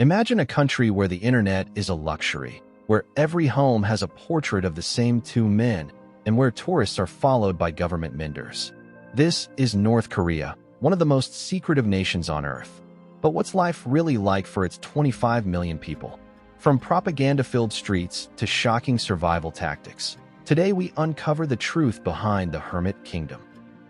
Imagine a country where the internet is a luxury, where every home has a portrait of the same two men, and where tourists are followed by government minders. This is North Korea, one of the most secretive nations on Earth. But what's life really like for its 25 million people? From propaganda-filled streets to shocking survival tactics, today we uncover the truth behind the Hermit Kingdom.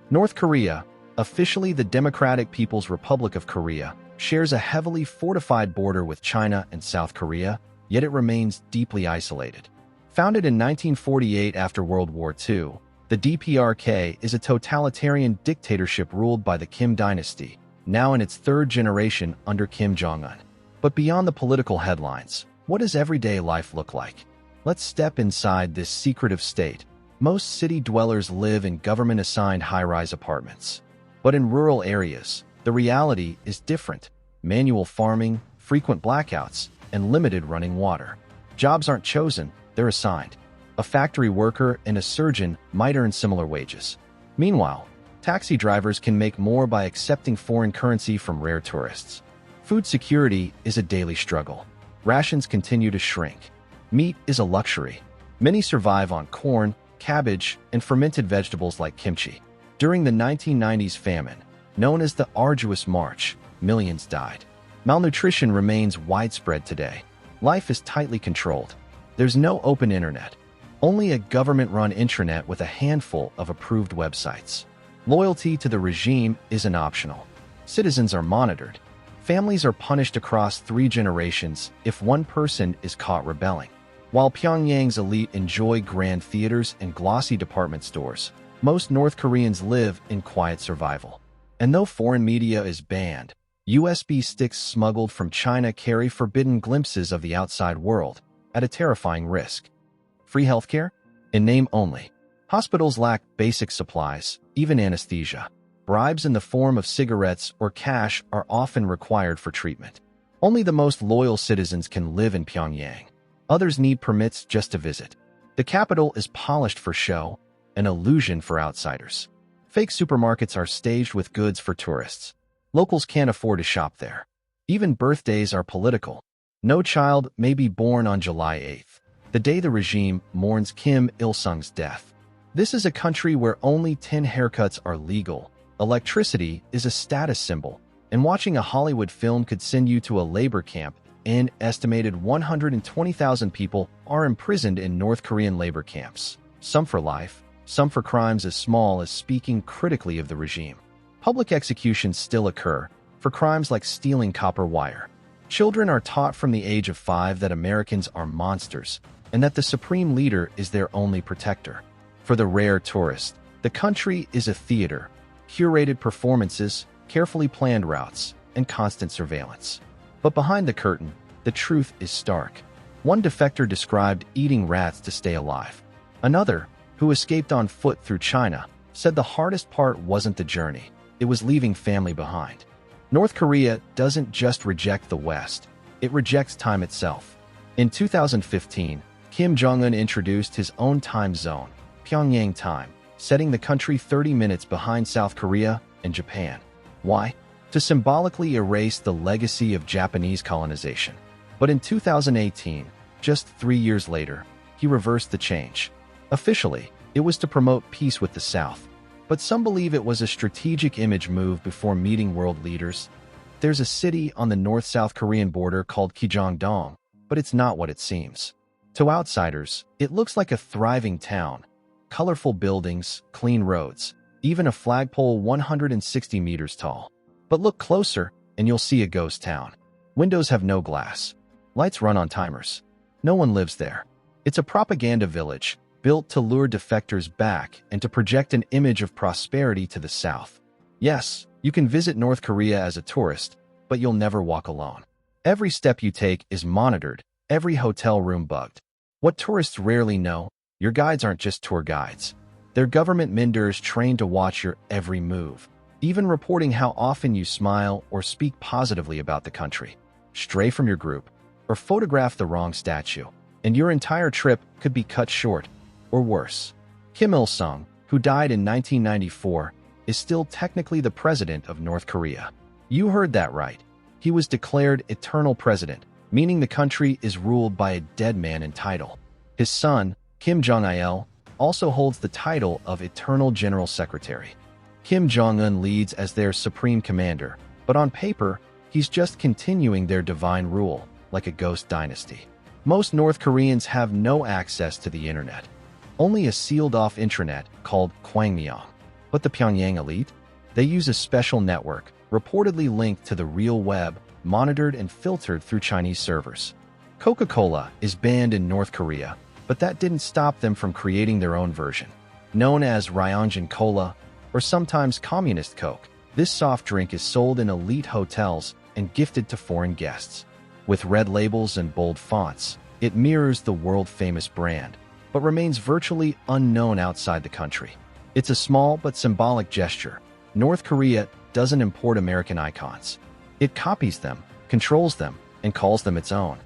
North Korea, officially the Democratic People's Republic of Korea, shares a heavily fortified border with China and South Korea, yet it remains deeply isolated. Founded in 1948 after World War II, the DPRK is a totalitarian dictatorship ruled by the Kim dynasty, now in its third generation under Kim Jong-un. But beyond the political headlines, what does everyday life look like? Let's step inside this secretive state. Most city dwellers live in government-assigned high-rise apartments. But in rural areas, the reality is different. Manual farming, frequent blackouts, and limited running water. Jobs aren't chosen, they're assigned. A factory worker and a surgeon might earn similar wages. Meanwhile, taxi drivers can make more by accepting foreign currency from rare tourists. Food security is a daily struggle. Rations continue to shrink. Meat is a luxury. Many survive on corn, cabbage, and fermented vegetables like kimchi. During the 1990s famine, known as the Arduous March, millions died. Malnutrition remains widespread today. Life is tightly controlled. There's no open internet. Only a government-run intranet with a handful of approved websites. Loyalty to the regime isn't optional. Citizens are monitored. Families are punished across 3 generations if one person is caught rebelling. While Pyongyang's elite enjoy grand theaters and glossy department stores, most North Koreans live in quiet survival. And though foreign media is banned, USB sticks smuggled from China carry forbidden glimpses of the outside world, at a terrifying risk. Free healthcare? In name only. Hospitals lack basic supplies, even anesthesia. Bribes in the form of cigarettes or cash are often required for treatment. Only the most loyal citizens can live in Pyongyang. Others need permits just to visit. The capital is polished for show, an illusion for outsiders. Fake supermarkets are staged with goods for tourists. Locals can't afford to shop there. Even birthdays are political. No child may be born on July 8th, the day the regime mourns Kim Il-sung's death. This is a country where only 10 haircuts are legal. Electricity is a status symbol, and watching a Hollywood film could send you to a labor camp. An estimated 120,000 people are imprisoned in North Korean labor camps, some for life, some for crimes as small as speaking critically of the regime. Public executions still occur, for crimes like stealing copper wire. Children are taught from the age of 5 that Americans are monsters, and that the supreme leader is their only protector. For the rare tourist, the country is a theater. Curated performances, carefully planned routes, and constant surveillance. But behind the curtain, the truth is stark. One defector described eating rats to stay alive. Another, who escaped on foot through China, said the hardest part wasn't the journey, it was leaving family behind. North Korea doesn't just reject the West, it rejects time itself. In 2015, Kim Jong-un introduced his own time zone, Pyongyang time, setting the country 30 minutes behind South Korea and Japan. Why? To symbolically erase the legacy of Japanese colonization. But in 2018, just 3 years later, he reversed the change. Officially, it was to promote peace with the South. But some believe it was a strategic image move before meeting world leaders. There's a city on the North-South Korean border called Kijangdong, but it's not what it seems. To outsiders, it looks like a thriving town. Colorful buildings, clean roads, even a flagpole 160 meters tall. But look closer, and you'll see a ghost town. Windows have no glass. Lights run on timers. No one lives there. It's a propaganda village, built to lure defectors back and to project an image of prosperity to the South. Yes, you can visit North Korea as a tourist, but you'll never walk alone. Every step you take is monitored, every hotel room bugged. What tourists rarely know, your guides aren't just tour guides. They're government minders trained to watch your every move, even reporting how often you smile or speak positively about the country. Stray from your group, or photograph the wrong statue, and your entire trip could be cut short, or worse. Kim Il-sung, who died in 1994, is still technically the president of North Korea. You heard that right. he was declared eternal president, meaning the country is ruled by a dead man in title. His son, Kim Jong-il, also holds the title of Eternal General Secretary. Kim Jong-un leads as their supreme commander, but on paper, he's just continuing their divine rule, like a ghost dynasty. Most North Koreans have no access to the internet, only a sealed-off intranet called Kwangmyong. But the Pyongyang elite? They use a special network, reportedly linked to the real web, monitored and filtered through Chinese servers. Coca-Cola is banned in North Korea, but that didn't stop them from creating their own version. Known as Ryongjin Cola, or sometimes Communist Coke, this soft drink is sold in elite hotels and gifted to foreign guests. With red labels and bold fonts, it mirrors the world-famous brand, but remains virtually unknown outside the country. It's a small but symbolic gesture. North Korea doesn't import American icons. It copies them, controls them, and calls them its own.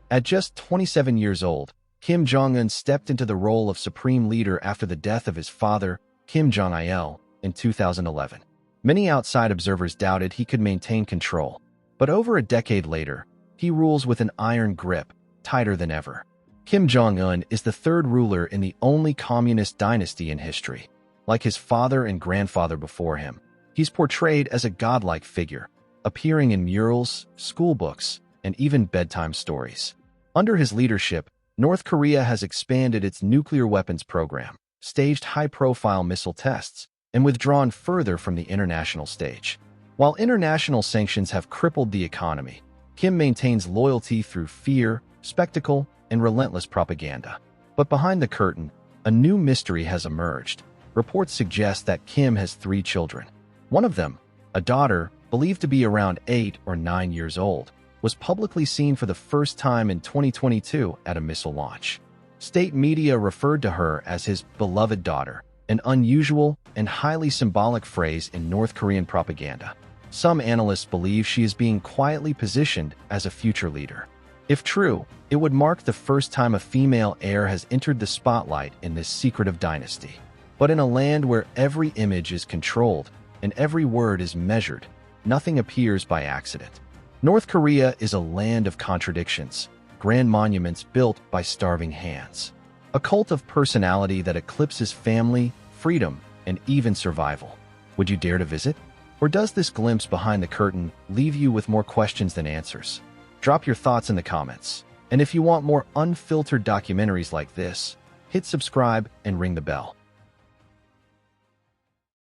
At just 27 years old, Kim Jong-un stepped into the role of supreme leader after the death of his father, Kim Jong-il, in 2011. Many outside observers doubted he could maintain control, but over a decade later, he rules with an iron grip, tighter than ever. Kim Jong-un is the third ruler in the only communist dynasty in history. Like his father and grandfather before him, he's portrayed as a godlike figure, appearing in murals, school books, and even bedtime stories. Under his leadership, North Korea has expanded its nuclear weapons program, staged high-profile missile tests, and withdrawn further from the international stage. While international sanctions have crippled the economy, Kim maintains loyalty through fear, spectacle, and relentless propaganda. But behind the curtain, a new mystery has emerged. Reports suggest that Kim has 3 children. One of them, a daughter believed to be around 8 or 9 years old, was publicly seen for the first time in 2022 at a missile launch. State media referred to her as his beloved daughter, an unusual and highly symbolic phrase in North Korean propaganda. Some analysts believe she is being quietly positioned as a future leader. If true, it would mark the first time a female heir has entered the spotlight in this secretive dynasty. But in a land where every image is controlled and every word is measured, nothing appears by accident. North Korea is a land of contradictions, grand monuments built by starving hands. A cult of personality that eclipses family, freedom, and even survival. Would you dare to visit? Or does this glimpse behind the curtain leave you with more questions than answers? Drop your thoughts in the comments. And if you want more unfiltered documentaries like this, hit subscribe and ring the bell.